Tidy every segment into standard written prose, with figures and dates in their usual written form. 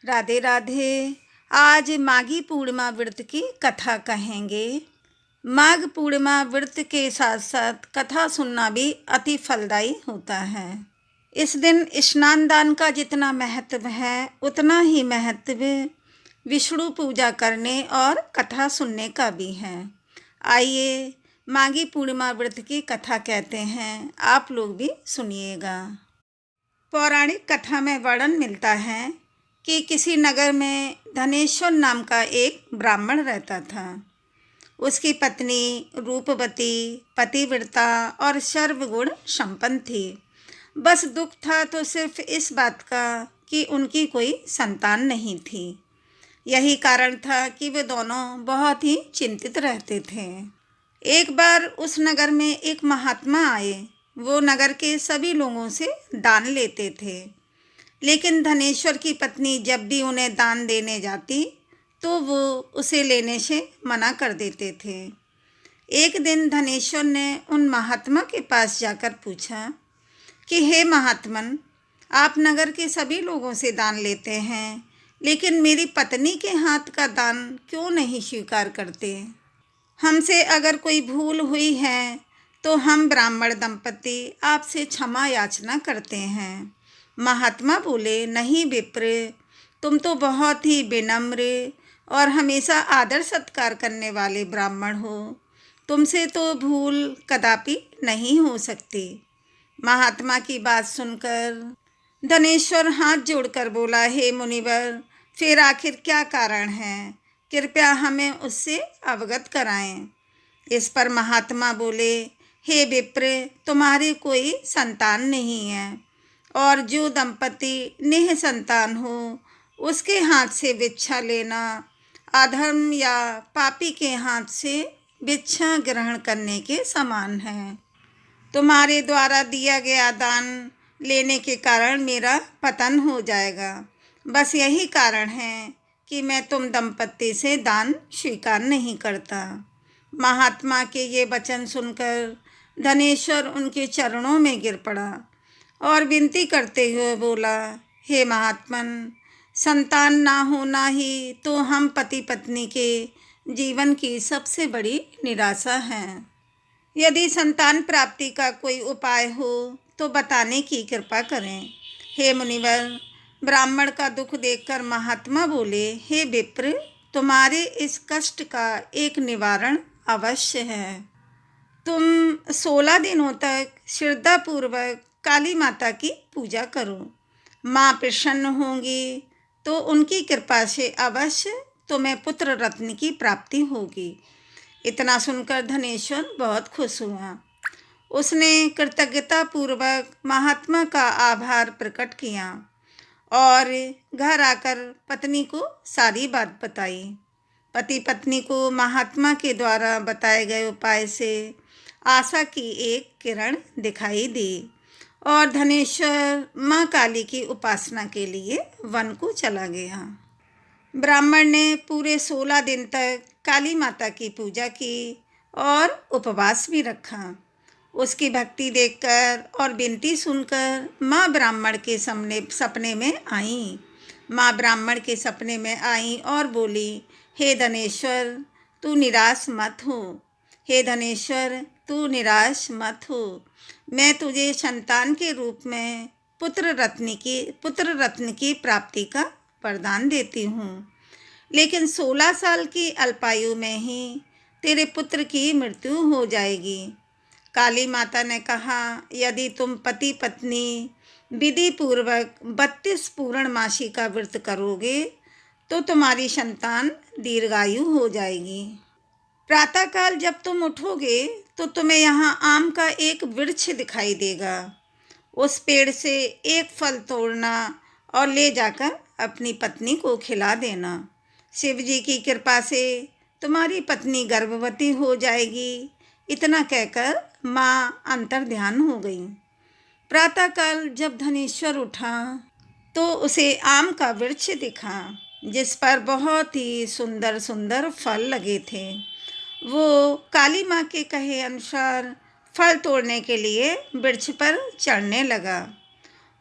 राधे राधे। आज माघी पूर्णिमा व्रत की कथा कहेंगे। माघ पूर्णिमा व्रत के साथ साथ कथा सुनना भी अति फलदायी होता है। इस दिन स्नान दान का जितना महत्व है उतना ही महत्व विष्णु पूजा करने और कथा सुनने का भी है। आइए माघी पूर्णिमा व्रत की कथा कहते हैं, आप लोग भी सुनिएगा। पौराणिक कथा में वर्णन मिलता है कि किसी नगर में धनेश्वर नाम का एक ब्राह्मण रहता था। उसकी पत्नी रूपवती, पतिव्रता और सर्वगुण संपन्न थी। बस दुख था तो सिर्फ इस बात का कि उनकी कोई संतान नहीं थी। यही कारण था कि वे दोनों बहुत ही चिंतित रहते थे। एक बार उस नगर में एक महात्मा आए। वो नगर के सभी लोगों से दान लेते थे, लेकिन धनेश्वर की पत्नी जब भी उन्हें दान देने जाती तो वो उसे लेने से मना कर देते थे। एक दिन धनेश्वर ने उन महात्मा के पास जाकर पूछा कि हे महात्मन, आप नगर के सभी लोगों से दान लेते हैं, लेकिन मेरी पत्नी के हाथ का दान क्यों नहीं स्वीकार करते? हमसे अगर कोई भूल हुई है तो हम ब्राह्मण दंपति आपसे क्षमा याचना करते हैं। महात्मा बोले, नहीं विप्र, तुम तो बहुत ही विनम्र और हमेशा आदर सत्कार करने वाले ब्राह्मण हो। तुमसे तो भूल कदापि नहीं हो सकती। महात्मा की बात सुनकर धनेश्वर हाथ जोड़कर बोला, हे मुनिवर, फिर आखिर क्या कारण है? कृपया हमें उससे अवगत कराएं। इस पर महात्मा बोले, हे विप्र, तुम्हारी कोई संतान नहीं है और जो दंपति निःसंतान हो उसके हाथ से भिक्षा लेना अधर्म या पापी के हाथ से भिक्षा ग्रहण करने के समान है। तुम्हारे द्वारा दिया गया दान लेने के कारण मेरा पतन हो जाएगा। बस यही कारण है कि मैं तुम दंपति से दान स्वीकार नहीं करता। महात्मा के ये वचन सुनकर धनेश्वर उनके चरणों में गिर पड़ा और विनती करते हुए बोला, हे महात्मन, संतान ना होना ही तो हम पति पत्नी के जीवन की सबसे बड़ी निराशा है। यदि संतान प्राप्ति का कोई उपाय हो तो बताने की कृपा करें। हे मुनिवर, ब्राह्मण का दुख देखकर महात्मा बोले, हे विप्र, तुम्हारे इस कष्ट का एक निवारण अवश्य है। तुम 16 दिनों तक श्रद्धापूर्वक काली माता की पूजा करो। माँ प्रसन्न होंगी तो उनकी कृपा से अवश्य तुम्हें पुत्र रत्न की प्राप्ति होगी। इतना सुनकर धनेश्वर बहुत खुश हुआ। उसने कृतज्ञता पूर्वक महात्मा का आभार प्रकट किया और घर आकर पत्नी को सारी बात बताई। पति पत्नी को महात्मा के द्वारा बताए गए उपाय से आशा की एक किरण दिखाई दी और धनेश्वर माँ काली की उपासना के लिए वन को चला गया। ब्राह्मण ने पूरे 16 दिन तक काली माता की पूजा की और उपवास भी रखा। उसकी भक्ति देखकर और विनती सुनकर माँ ब्राह्मण के सपने में आई। माँ ब्राह्मण के सपने में आई और बोली, हे धनेश्वर, तू निराश मत हो। हे धनेश्वर, तू निराश मत हो। मैं तुझे संतान के रूप में पुत्र रत्न की प्राप्ति का वरदान देती हूँ, लेकिन 16 साल की अल्पायु में ही तेरे पुत्र की मृत्यु हो जाएगी। काली माता ने कहा, यदि तुम पति पत्नी विधि पूर्वक 32 पूर्णमासी का व्रत करोगे तो तुम्हारी संतान दीर्घायु हो जाएगी। प्रातःकाल जब तुम उठोगे तो तुम्हें यहाँ आम का एक वृक्ष दिखाई देगा। उस पेड़ से एक फल तोड़ना और ले जाकर अपनी पत्नी को खिला देना। शिव जी की कृपा से तुम्हारी पत्नी गर्भवती हो जाएगी। इतना कहकर माँ अंतर्ध्यान हो गई। प्रातःकाल जब धनेश्वर उठा तो उसे आम का वृक्ष दिखा जिस पर बहुत ही सुंदर सुंदर फल लगे थे। वो काली माँ के कहे अनुसार फल तोड़ने के लिए वृक्ष पर चढ़ने लगा।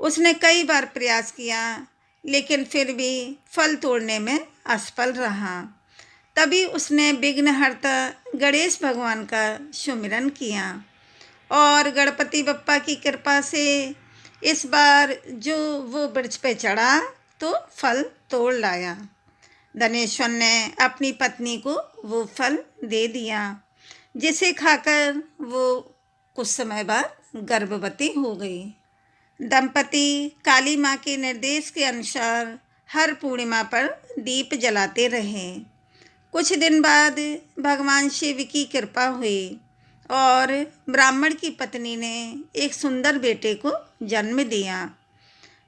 उसने कई बार प्रयास किया, लेकिन फिर भी फल तोड़ने में असफल रहा। तभी उसने विघ्नहर्ता गणेश भगवान का सुमिरन किया और गणपति बप्पा की कृपा से इस बार जो वो वृक्ष पे चढ़ा तो फल तोड़ लाया। धनेश्वर ने अपनी पत्नी को वो फल दे दिया, जिसे खाकर वो कुछ समय बाद गर्भवती हो गई। दंपति काली माँ के निर्देश के अनुसार हर पूर्णिमा पर दीप जलाते रहे। कुछ दिन बाद भगवान शिव की कृपा हुई और ब्राह्मण की पत्नी ने एक सुंदर बेटे को जन्म दिया,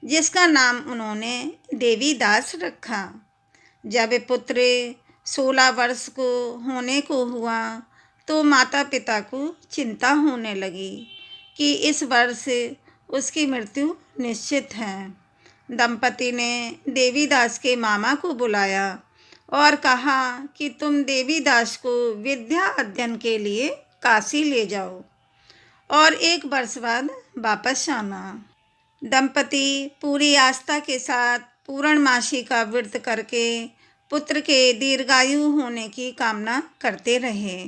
जिसका नाम उन्होंने देवीदास रखा। जब पुत्र 16 वर्ष को होने को हुआ तो माता पिता को चिंता होने लगी कि इस वर्ष उसकी मृत्यु निश्चित है। दंपति ने देवीदास के मामा को बुलाया और कहा कि तुम देवीदास को विद्या अध्ययन के लिए काशी ले जाओ और 1 वर्ष बाद वापस आना। दंपति पूरी आस्था के साथ पूर्णमासी का व्रत करके पुत्र के दीर्घायु होने की कामना करते रहे।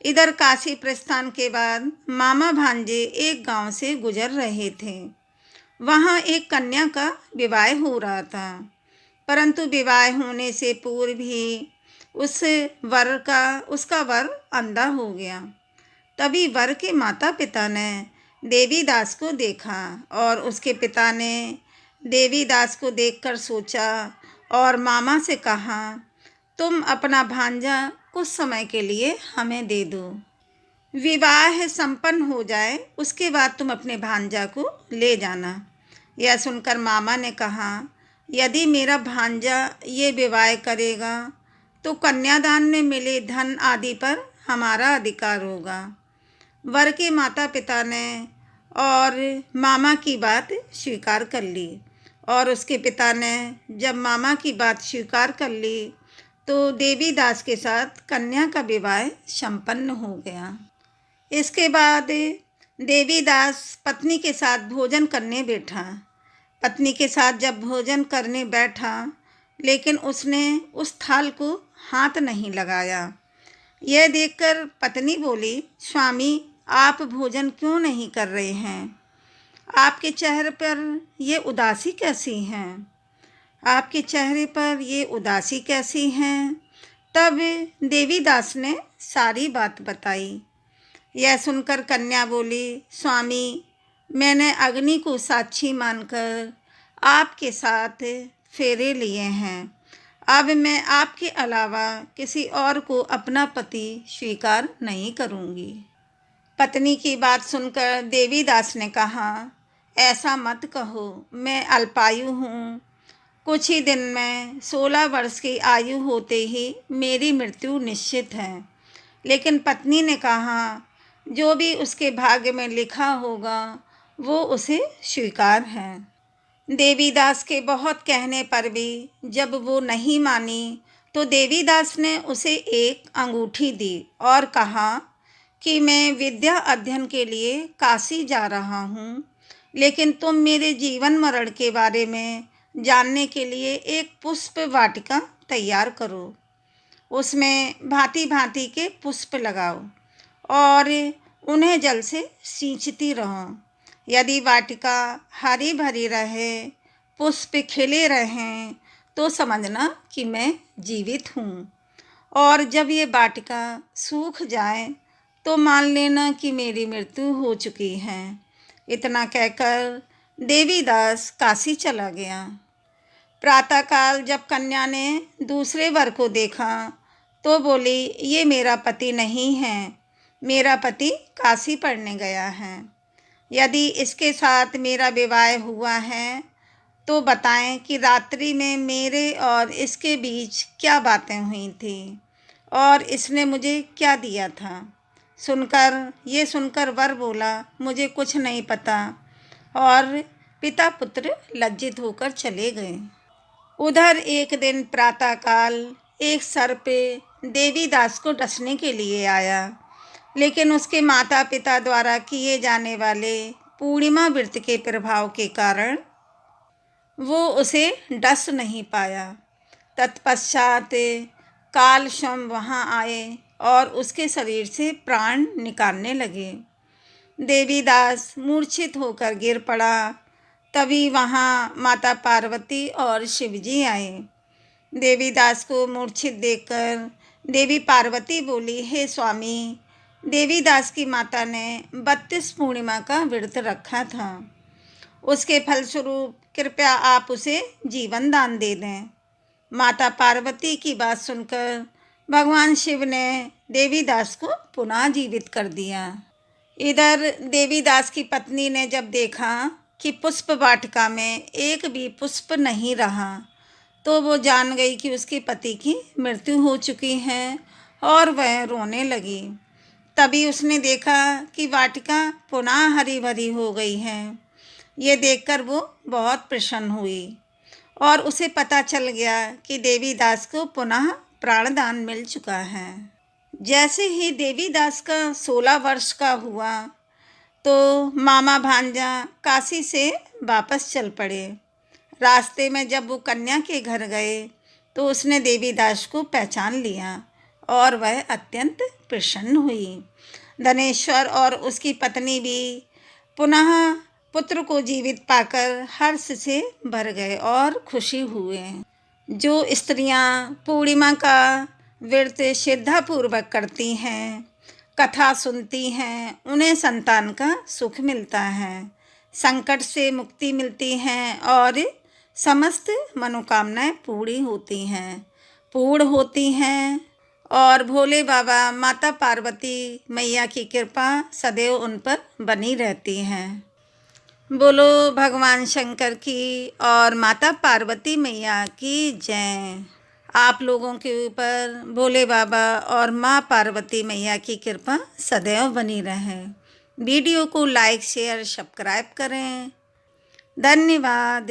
इधर काशी प्रस्थान के बाद मामा भांजे एक गांव से गुजर रहे थे। वहां एक कन्या का विवाह हो रहा था, परंतु विवाह होने से पूर्व ही उसका वर अंधा हो गया। तभी वर के माता पिता ने देवीदास को देखा और उसके पिता ने देवीदास को देखकर सोचा और मामा से कहा, तुम अपना भांजा कुछ समय के लिए हमें दे दो। विवाह संपन्न हो जाए उसके बाद तुम अपने भांजा को ले जाना। यह सुनकर मामा ने कहा, यदि मेरा भांजा ये विवाह करेगा तो कन्यादान में मिले धन आदि पर हमारा अधिकार होगा। वर के माता पिता ने और मामा की बात स्वीकार कर ली और उसके पिता ने जब मामा की बात स्वीकार कर ली तो देवीदास के साथ कन्या का विवाह संपन्न हो गया। इसके बाद देवीदास पत्नी के साथ भोजन करने बैठा। पत्नी के साथ जब भोजन करने बैठा, लेकिन उसने उस थाल को हाथ नहीं लगाया। यह देखकर पत्नी बोली, स्वामी आप भोजन क्यों नहीं कर रहे हैं? आपके चेहरे पर ये उदासी कैसी है? आपके चेहरे पर ये उदासी कैसी है? तब देवीदास ने सारी बात बताई। यह सुनकर कन्या बोली, स्वामी मैंने अग्नि को साक्षी मानकर आपके साथ फेरे लिए हैं। अब मैं आपके अलावा किसी और को अपना पति स्वीकार नहीं करूंगी। पत्नी की बात सुनकर देवीदास ने कहा, ऐसा मत कहो, मैं अल्पायु हूँ। कुछ ही दिन में 16 वर्ष की आयु होते ही मेरी मृत्यु निश्चित है। लेकिन पत्नी ने कहा, जो भी उसके भाग्य में लिखा होगा वो उसे स्वीकार है। देवीदास के बहुत कहने पर भी जब वो नहीं मानी तो देवीदास ने उसे एक अंगूठी दी और कहा कि मैं विद्या अध्ययन के लिए काशी जा रहा हूँ, लेकिन तुम मेरे जीवन मरण के बारे में जानने के लिए एक पुष्प वाटिका तैयार करो। उसमें भांति भांति के पुष्प लगाओ और उन्हें जल से सींचती रहो। यदि वाटिका हरी भरी रहे, पुष्प खिले रहें, तो समझना कि मैं जीवित हूँ, और जब ये वाटिका सूख जाए तो मान लेना कि मेरी मृत्यु हो चुकी है। इतना कहकर देवीदास काशी चला गया। प्रातःकाल जब कन्या ने दूसरे वर को देखा तो बोली, ये मेरा पति नहीं है, मेरा पति काशी पढ़ने गया है। यदि इसके साथ मेरा विवाह हुआ है तो बताएं कि रात्रि में मेरे और इसके बीच क्या बातें हुई थी और इसने मुझे क्या दिया था। सुनकर वर बोला, मुझे कुछ नहीं पता, और पिता पुत्र लज्जित होकर चले गए। उधर एक दिन प्रातःकाल एक सर्प देवीदास को डसने के लिए आया, लेकिन उसके माता पिता द्वारा किए जाने वाले पूर्णिमा व्रत के प्रभाव के कारण वो उसे डस नहीं पाया। तत्पश्चात कालशम वहाँ आए और उसके शरीर से प्राण निकालने लगे। देवीदास मूर्छित होकर गिर पड़ा। तभी वहाँ माता पार्वती और शिवजी आए। देवीदास को मूर्छित देखकर देवी पार्वती बोली, हे स्वामी, देवीदास की माता ने 32 पूर्णिमा का व्रत रखा था। उसके फलस्वरूप कृपया आप उसे जीवन दान दे दें। माता पार्वती की बात सुनकर भगवान शिव ने देवीदास को पुनः जीवित कर दिया। इधर देवीदास की पत्नी ने जब देखा कि पुष्प वाटिका में एक भी पुष्प नहीं रहा, तो वो जान गई कि उसके पति की मृत्यु हो चुकी है और वह रोने लगी। तभी उसने देखा कि वाटिका पुनः हरी भरी हो गई है। ये देखकर वो बहुत प्रसन्न हुई और उसे पता चल गया कि देवीदास को पुनः प्राणदान मिल चुका है। जैसे ही देवीदास का 16 वर्ष का हुआ तो मामा भांजा काशी से वापस चल पड़े। रास्ते में जब वो कन्या के घर गए तो उसने देवीदास को पहचान लिया और वह अत्यंत प्रसन्न हुई। धनेश्वर और उसकी पत्नी भी पुनः पुत्र को जीवित पाकर हर्ष से भर गए और खुशी हुए। जो स्त्रियां पूर्णिमा का व्रत श्रद्धापूर्वक करती हैं, कथा सुनती हैं, उन्हें संतान का सुख मिलता है, संकट से मुक्ति मिलती है और समस्त मनोकामनाएं पूर्ण होती हैं और भोले बाबा माता पार्वती मैया की कृपा सदैव उन पर बनी रहती है। बोलो भगवान शंकर की और माता पार्वती मैया की जय। आप लोगों के ऊपर भोले बाबा और माँ पार्वती मैया की कृपा सदैव बनी रहे। वीडियो को लाइक शेयर सब्सक्राइब करें। धन्यवाद।